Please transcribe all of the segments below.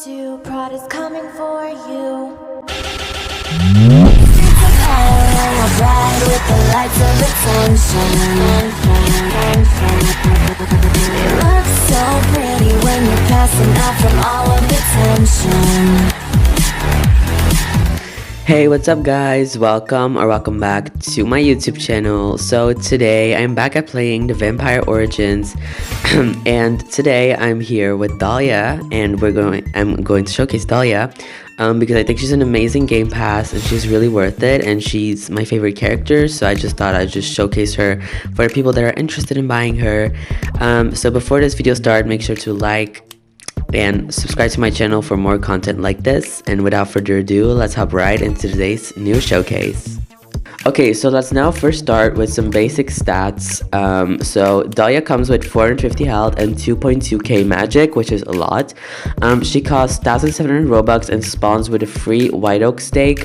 to Pride is coming for you. Bright with the lights of attention. It looks so pretty when you're passing out from all of the tension. Hey, what's up guys? Welcome back to my YouTube channel. So today I'm back at playing the Vampire Origins and today I'm here with Dahlia and I'm going to showcase Dahlia because I think she's an amazing game pass and she's really worth it and she's my favorite character, so I just thought I'd just showcase her for the people that are interested in buying her. So before this video starts, make sure to like and subscribe to my channel for more content like this, and without further ado, let's hop right into today's new showcase. Okay, so let's now first start with some basic stats. So Dahlia comes with 450 health and 2.2k magic, which is a lot. She costs 1,700 Robux and spawns with a free white oak stake,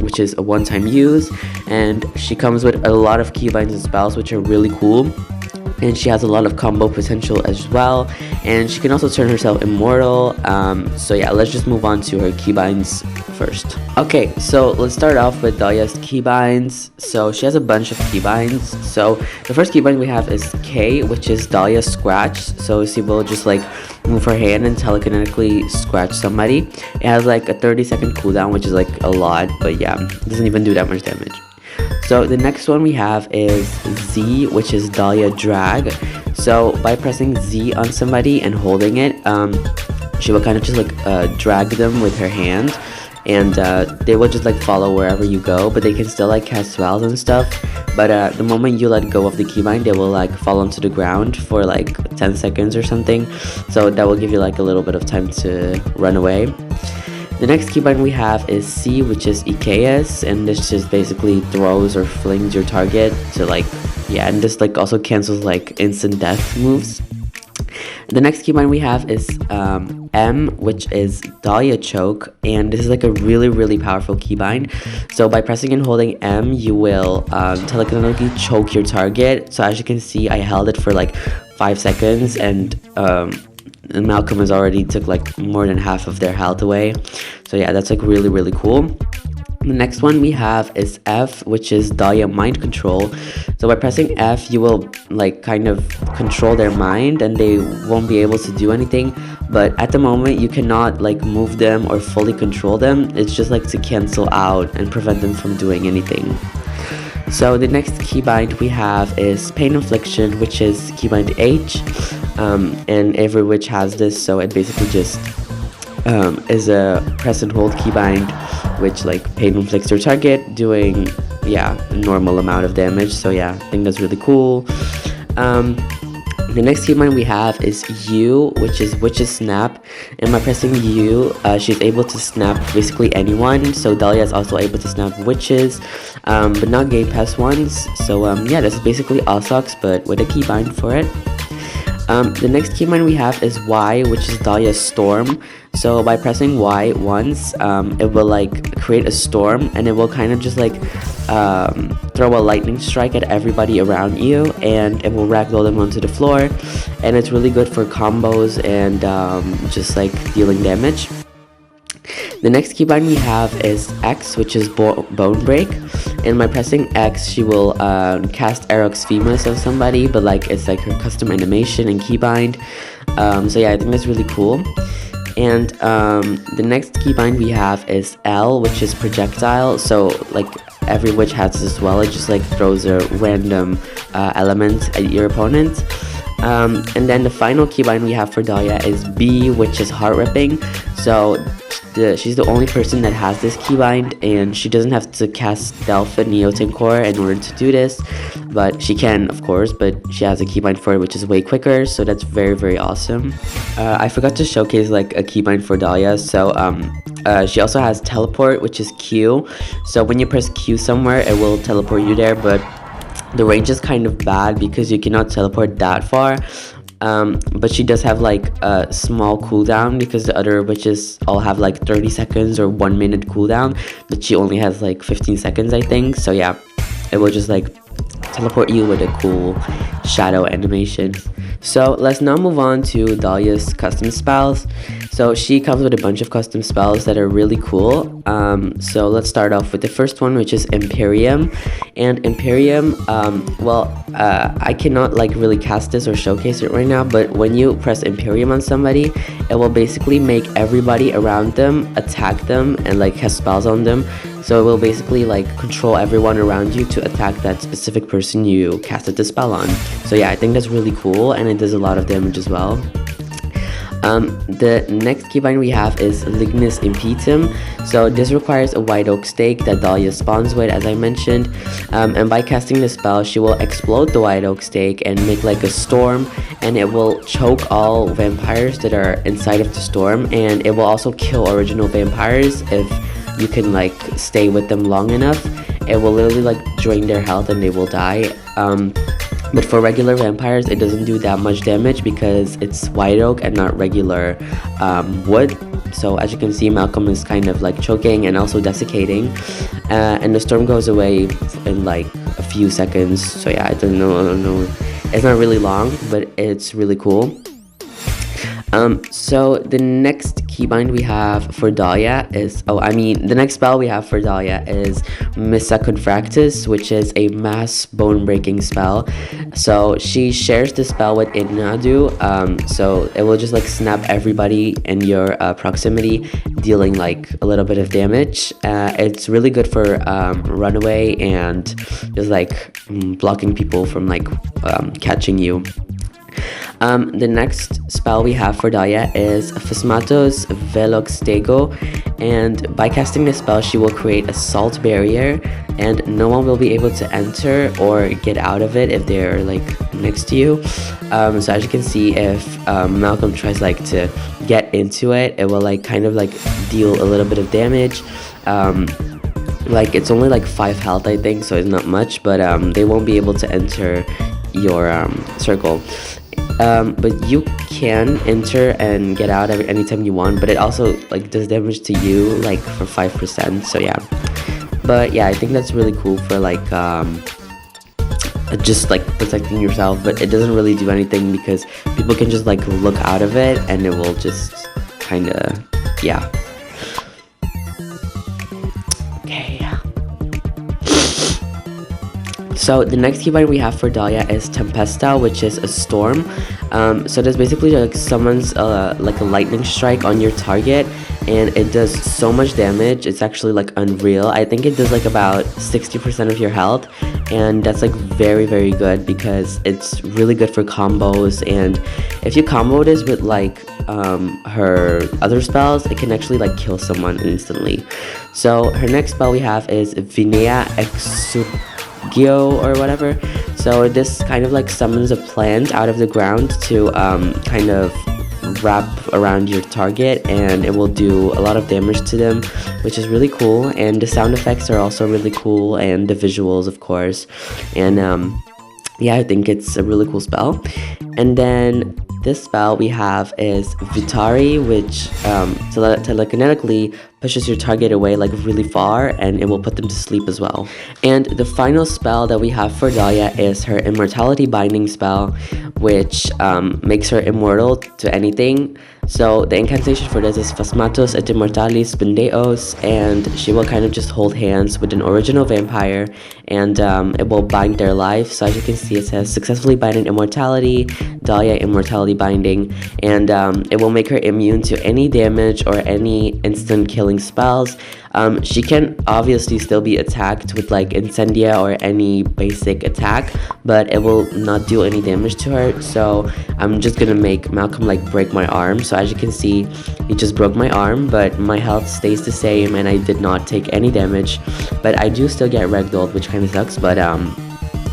which is a one-time use, and she comes with a lot of keybinds and spells, which are really cool. And she has a lot of combo potential as well, and she can also turn herself immortal. So yeah, let's just move on to her keybinds first. Okay, so let's start off with Dahlia's keybinds. So she has a bunch of keybinds. So the first keybind we have is K, which is Dahlia's scratch. So she will just like move her hand and telekinetically scratch somebody. It has like a 30-second cooldown, which is like a lot, but yeah, it doesn't even do that much damage. So the next one we have is Z, which is Dahlia Drag. So by pressing Z on somebody and holding it, she will kind of just like drag them with her hand, and they will just like follow wherever you go, but they can still like cast spells and stuff. But the moment you let go of the keybind, they will like fall onto the ground for like 10 seconds or something. So that will give you like a little bit of time to run away. The next keybind we have is C, which is 𝐒𝐀𝐍𝐊, and this just basically throws or flings your target to like, yeah, and this like also cancels like instant death moves. The next keybind we have is M, which is Dahlia Choke, and this is like a really powerful keybind. So by pressing and holding M, you will telekinetically choke your target. So as you can see, I held it for like 5 seconds, and Malcolm has already took like more than half of their health away. So yeah, that's like really cool. The next one we have is F, which is Dahlia Mind Control. So by pressing F, you will like kind of control their mind and they won't be able to do anything, but at the moment you cannot like move them or fully control them. It's just like to cancel out and prevent them from doing anything. So the next keybind we have is Pain Infliction, which is keybind H, and every witch has this. So it basically just is a press and hold keybind, which like pain inflicts your target, doing a normal amount of damage. So yeah, I think that's really cool. The next keybind we have is U, which is Witch's Snap, and by pressing U, she's able to snap basically anyone. So Dahlia is also able to snap witches, but not gay pass ones. So yeah, this is basically Alex, but with a keybind for it. The next keybind we have is Y, which is Dahlia Storm. So by pressing Y once, it will like create a storm, and it will kind of just like throw a lightning strike at everybody around you, and it will ragdoll them onto the floor, and it's really good for combos and just like dealing damage. The next keybind we have is X, which is Bone Break, and by pressing X, she will cast 𝐅𝐻𝐸𝐿 on somebody, but like it's like her custom animation and keybind. So yeah, I think that's really cool. And the next keybind we have is L, which is Projectile. So like every witch has this as well. It just like throws a random element at your opponent. And then the final keybind we have for Dahlia is B, which is Heart Ripping. So she's the only person that has this keybind, and she doesn't have to cast Stealth and Neo-Tinkor in order to do this, but she can, of course, but she has a keybind for it, which is way quicker, so that's very awesome. I forgot to showcase like a keybind for Dahlia. So she also has Teleport, which is Q. So when you press Q somewhere, it will teleport you there, but the range is kind of bad because you cannot teleport that far. But she does have like a small cooldown because the other witches all have like 30 seconds or 1 minute cooldown, but she only has like 15 seconds, I think. So yeah, it will just like teleport you with a cool shadow animation. So let's now move on to Dahlia's custom spells. So she comes with a bunch of custom spells that are really cool. So let's start off with the first one, which is Imperium. And Imperium, I cannot like really cast this or showcase it right now, but when you press Imperium on somebody, it will basically make everybody around them attack them and like cast spells on them. So it will basically like control everyone around you to attack that specific person you casted the spell on. So yeah, I think that's really cool, and it does a lot of damage as well. The next keybind we have is Lignus Impetum. So this requires a white oak stake that Dahlia spawns with, as I mentioned, and by casting the spell, she will explode the white oak stake and make like a storm, and it will choke all vampires that are inside of the storm, and it will also kill original vampires if you can like stay with them long enough. It will literally like drain their health and they will die. But for regular vampires, it doesn't do that much damage because it's white oak and not regular wood. So as you can see, Malcolm is kind of like choking and also desiccating, and the storm goes away in like a few seconds. So yeah, I don't know, it's not really long, but it's really cool. So the next keybind we have for Dahlia is, the next spell we have for Dahlia is Misakon Fractus, which is a mass bone breaking spell. So she shares the spell with Inadu, so it will just like snap everybody in your proximity, dealing like a little bit of damage. It's really good for runaway and just like blocking people from like catching you. The next spell we have for Dahlia is Vasmatos Velox, and by casting this spell, she will create a salt barrier, and no one will be able to enter or get out of it if they're like next to you. So as you can see, if Malcolm tries like to get into it, it will like kind of like deal a little bit of damage. Like it's only like 5 health, I think, so it's not much, but they won't be able to enter your circle. But you can enter and get out anytime you want, but it also like does damage to you like for 5%. So yeah, but yeah, I think that's really cool for like just like protecting yourself, but it doesn't really do anything because people can just like look out of it and it will just kind of, yeah. Okay. So the next keybind we have for Dahlia is Tempesta, which is a storm. So this basically like summons like a lightning strike on your target, and it does so much damage. It's actually like unreal. I think it does like about 60% of your health, and that's like very, very good because it's really good for combos. And if you combo this with like her other spells, it can actually like kill someone instantly. So her next spell we have is Vinea or whatever. So this kind of like summons a plant out of the ground to kind of wrap around your target, and it will do a lot of damage to them, which is really cool. And the sound effects are also really cool, and the visuals, of course. And yeah, I think it's a really cool spell. And then this spell we have is Vitari, which telekinetically pushes your target away like really far, and it will put them to sleep as well. And the final spell that we have for Dahlia is her Immortality Binding spell, which makes her immortal to anything. So the incantation for this is Vasmatos et Immortalis Bendeos, and she will kind of just hold hands with an original vampire, and it will bind their life. So as you can see, it says successfully binding immortality, Dahlia Immortality Binding, and it will make her immune to any damage or any instant killing spells. She can obviously still be attacked with like Incendia or any basic attack, but it will not do any damage to her. So I'm just gonna make Malcolm like break my arm. So as you can see, he just broke my arm, but my health stays the same and I did not take any damage, but I do still get ragdolled, which kind of sucks. But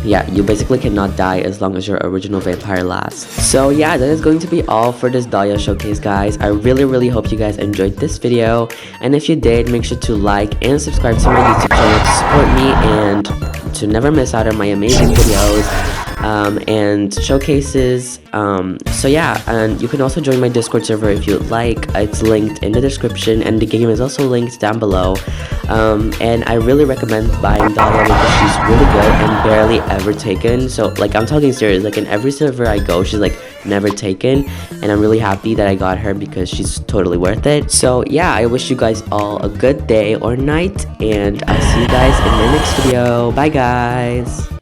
yeah, you basically cannot die as long as your original vampire lasts. So yeah, that is going to be all for this Dahlia showcase, guys. I really hope you guys enjoyed this video, and if you did, make sure to like and subscribe to my YouTube channel to support me and to never miss out on my amazing videos and showcases. So yeah, and you can also join my Discord server if you'd like. It's linked in the description, and the game is also linked down below. And I really recommend buying Dahlia because she's really good and barely ever taken. So like, I'm talking serious, like in every server I go, she's like never taken, and I'm really happy that I got her because she's totally worth it. So yeah, I wish you guys all a good day or night, and I'll see you guys in my next video. Bye guys!